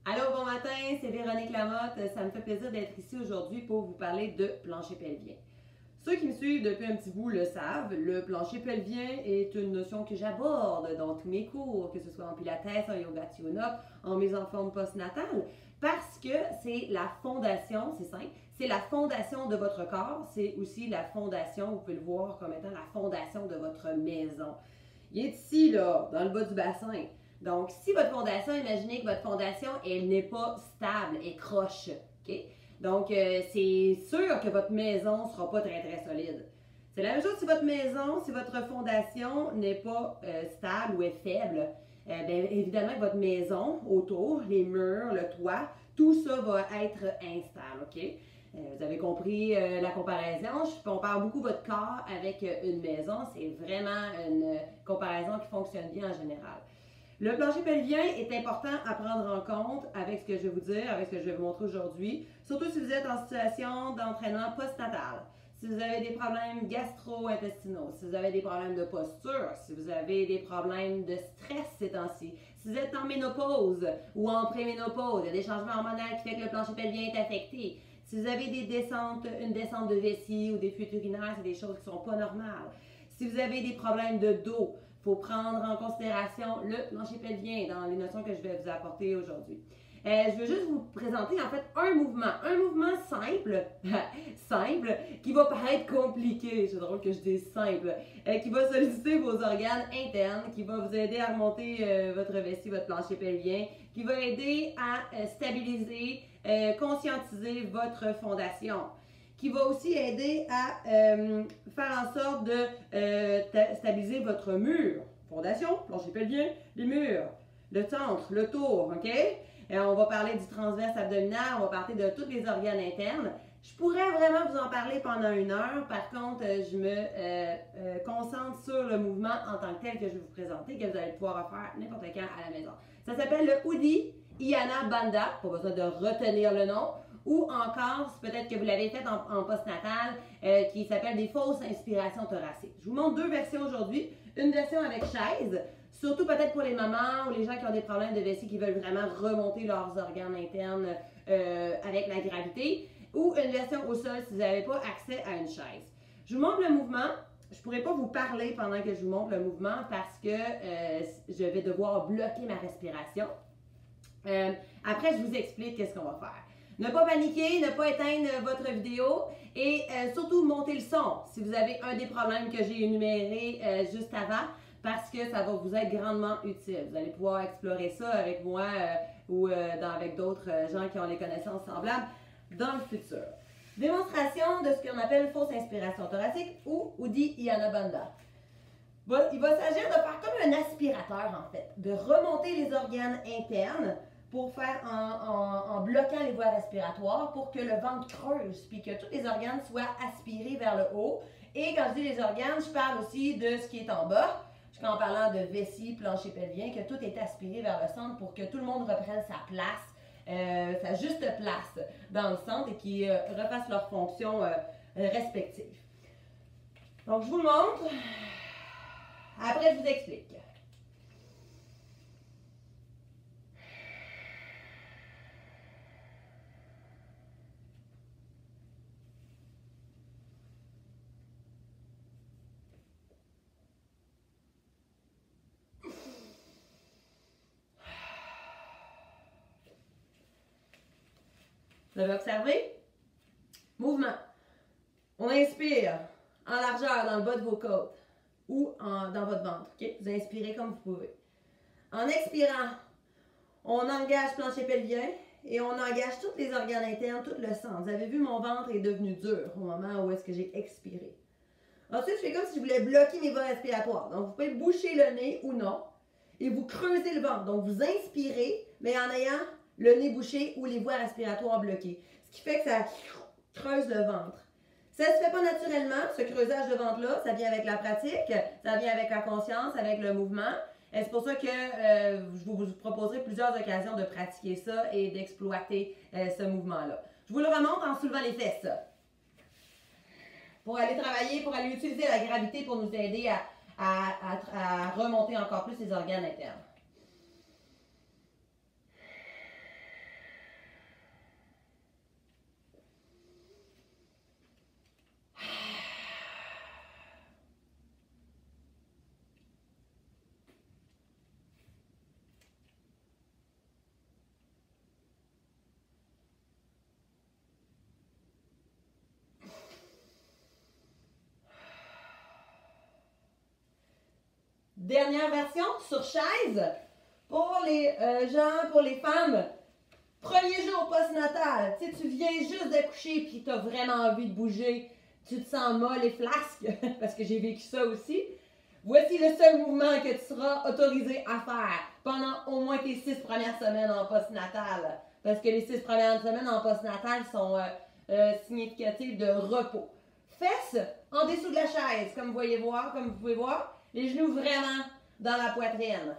Allô, bon matin, c'est Véronique Lamotte. Ça me fait plaisir d'être ici aujourd'hui pour vous parler de plancher pelvien. Ceux qui me suivent depuis un petit bout le savent, le plancher pelvien est une notion que j'aborde dans tous mes cours, que ce soit en pilates, en yoga tune-up, en mise en forme postnatale, parce que c'est la fondation, c'est simple, c'est la fondation de votre corps, c'est aussi la fondation, vous pouvez le voir comme étant la fondation de votre maison. Il est ici, là, dans le bas du bassin. Donc, si votre fondation, imaginez que votre fondation, elle n'est pas stable, elle croche. OK? Donc, c'est sûr que votre maison ne sera pas très, très solide. C'est la même chose si votre maison, si votre fondation n'est pas stable ou est faible. Bien évidemment, votre maison autour, les murs, le toit, tout ça va être instable. OK? Vous avez compris la comparaison. Je compare beaucoup votre corps avec une maison. C'est vraiment une comparaison qui fonctionne bien en général. Le plancher pelvien est important à prendre en compte avec ce que je vais vous dire, avec ce que je vais vous montrer aujourd'hui, surtout si vous êtes en situation d'entraînement postnatal, si vous avez des problèmes gastro-intestinaux, si vous avez des problèmes de posture, si vous avez des problèmes de stress ces temps-ci, si vous êtes en ménopause ou en préménopause, il y a des changements hormonaux qui font que le plancher pelvien est affecté. Si vous avez une descente de vessie ou des fuites urinaires, c'est des choses qui ne sont pas normales. Si vous avez des problèmes de dos, il faut prendre en considération le plancher pelvien dans les notions que je vais vous apporter aujourd'hui. Je veux juste vous présenter en fait un mouvement simple, simple, qui va paraître compliqué, c'est drôle que je dise simple, qui va solliciter vos organes internes, qui va vous aider à remonter votre vessie, votre plancher pelvien, qui va aider à stabiliser, conscientiser votre fondation, qui va aussi aider à faire en sorte de stabiliser votre mur. Fondation, plancher pelvien, les murs, le centre, le tour, OK? On va parler du transverse abdominal, on va parler de tous les organes internes. Je pourrais vraiment vous en parler pendant 1 heure. Par contre, je me concentre sur le mouvement en tant que tel que je vais vous présenter, que vous allez pouvoir faire n'importe quand à la maison. Ça s'appelle le Uddiyana Bandha, pas besoin de retenir le nom. Ou encore, peut-être que vous l'avez fait en postnatal, qui s'appelle des fausses inspirations thoraciques. Je vous montre 2 versions aujourd'hui. Une version avec chaise, surtout peut-être pour les mamans ou les gens qui ont des problèmes de vessie qui veulent vraiment remonter leurs organes internes avec la gravité. Ou une version au sol si vous n'avez pas accès à une chaise. Je vous montre le mouvement. Je ne pourrai pas vous parler pendant que je vous montre le mouvement parce que je vais devoir bloquer ma respiration. Après, je vous explique qu'est-ce qu'on va faire. Ne pas paniquer, ne pas éteindre votre vidéo et surtout monter le son si vous avez un des problèmes que j'ai énumérés juste avant parce que ça va vous être grandement utile. Vous allez pouvoir explorer ça avec moi ou avec d'autres gens qui ont les connaissances semblables dans le futur. Démonstration de ce qu'on appelle fausse inspiration thoracique ou Uddiyana Bandha. Il va s'agir de faire comme un aspirateur en fait, de remonter les organes internes pour faire en bloquant les voies respiratoires pour que le ventre creuse puis que tous les organes soient aspirés vers le haut. Et quand je dis les organes, je parle aussi de ce qui est en bas, en parlant de vessie, plancher pelvien, que tout est aspiré vers le centre pour que tout le monde reprenne sa place, sa juste place dans le centre et qu'ils refassent leurs fonctions respectives. Donc je vous le montre, après je vous explique. Vous avez observé? Mouvement. On inspire en largeur dans le bas de vos côtes ou dans votre ventre. Okay? Vous inspirez comme vous pouvez. En expirant, on engage plancher pelvien et on engage tous les organes internes, tout le sang. Vous avez vu, mon ventre est devenu dur au moment où est-ce que j'ai expiré. Ensuite, je fais comme si je voulais bloquer mes voies respiratoires. Donc, vous pouvez boucher le nez ou non et vous creusez le ventre. Donc, vous inspirez, mais en ayant le nez bouché ou les voies respiratoires bloquées. Ce qui fait que ça creuse le ventre. Ça ne se fait pas naturellement, ce creusage de ventre-là. Ça vient avec la pratique, ça vient avec la conscience, avec le mouvement. C'est pour ça que je vous proposerai plusieurs occasions de pratiquer ça et d'exploiter ce mouvement-là. Je vous le remonte en soulevant les fesses. Pour aller travailler, pour aller utiliser la gravité pour nous aider à remonter encore plus les organes internes. Dernière version sur chaise. Pour les gens, pour les femmes, premier jour postnatal. Tu sais, tu viens juste d'accoucher puis tu as vraiment envie de bouger. Tu te sens molle et flasque, parce que j'ai vécu ça aussi. Voici le seul mouvement que tu seras autorisé à faire pendant au moins tes 6 premières semaines en postnatal. Parce que les 6 premières semaines en postnatal sont significatives de repos. Fesses en dessous de la chaise, comme vous pouvez voir. Les genoux vraiment dans la poitrine.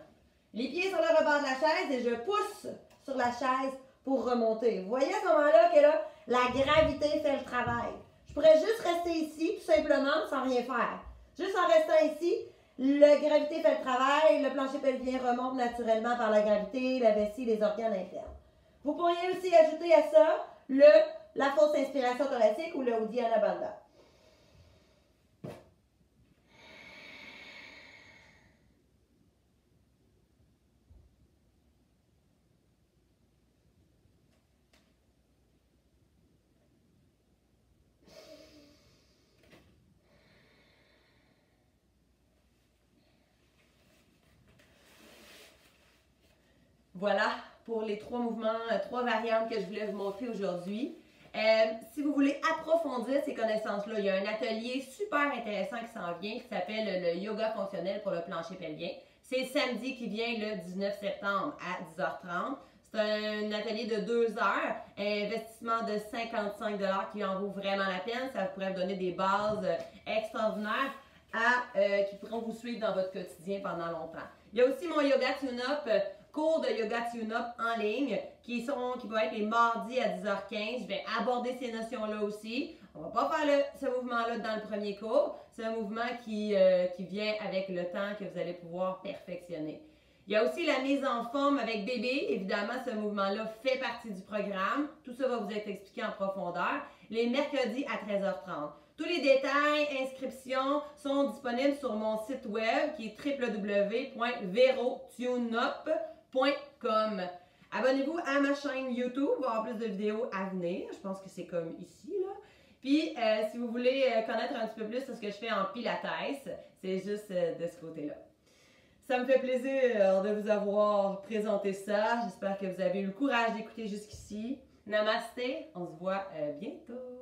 Les pieds sur le rebord de la chaise et je pousse sur la chaise pour remonter. Vous voyez à ce moment-là que là, la gravité fait le travail. Je pourrais juste rester ici, tout simplement, sans rien faire. Juste en restant ici, la gravité fait le travail, le plancher pelvien remonte naturellement par la gravité, la vessie, les organes internes. Vous pourriez aussi ajouter à ça la fausse inspiration thoracique ou le Uddiyana Bandha. Voilà pour les 3 mouvements, 3 variantes que je voulais vous montrer aujourd'hui. Si vous voulez approfondir ces connaissances-là, il y a un atelier super intéressant qui s'en vient qui s'appelle le yoga fonctionnel pour le plancher pelvien. C'est samedi qui vient le 19 septembre à 10h30. C'est un atelier de 2 heures, un investissement de 55 $ qui en vaut vraiment la peine. Ça pourrait vous donner des bases extraordinaires qui pourront vous suivre dans votre quotidien pendant longtemps. Il y a aussi mon Yoga Tune-Up, cours de Yoga Tune-Up en ligne qui vont être les mardis à 10h15. Je vais aborder ces notions-là aussi. On ne va pas faire ce mouvement-là dans le premier cours. C'est un mouvement qui vient avec le temps que vous allez pouvoir perfectionner. Il y a aussi la mise en forme avec bébé. Évidemment, ce mouvement-là fait partie du programme. Tout ça va vous être expliqué en profondeur les mercredis à 13h30. Tous les détails, inscriptions sont disponibles sur mon site web qui est www.verotuneup.com. Abonnez-vous à ma chaîne YouTube, il va y avoir plus de vidéos à venir. Je pense que c'est comme ici, là. Puis, si vous voulez connaître un petit peu plus sur ce que je fais en pilates, c'est juste de ce côté-là. Ça me fait plaisir de vous avoir présenté ça. J'espère que vous avez eu le courage d'écouter jusqu'ici. Namasté, on se voit bientôt.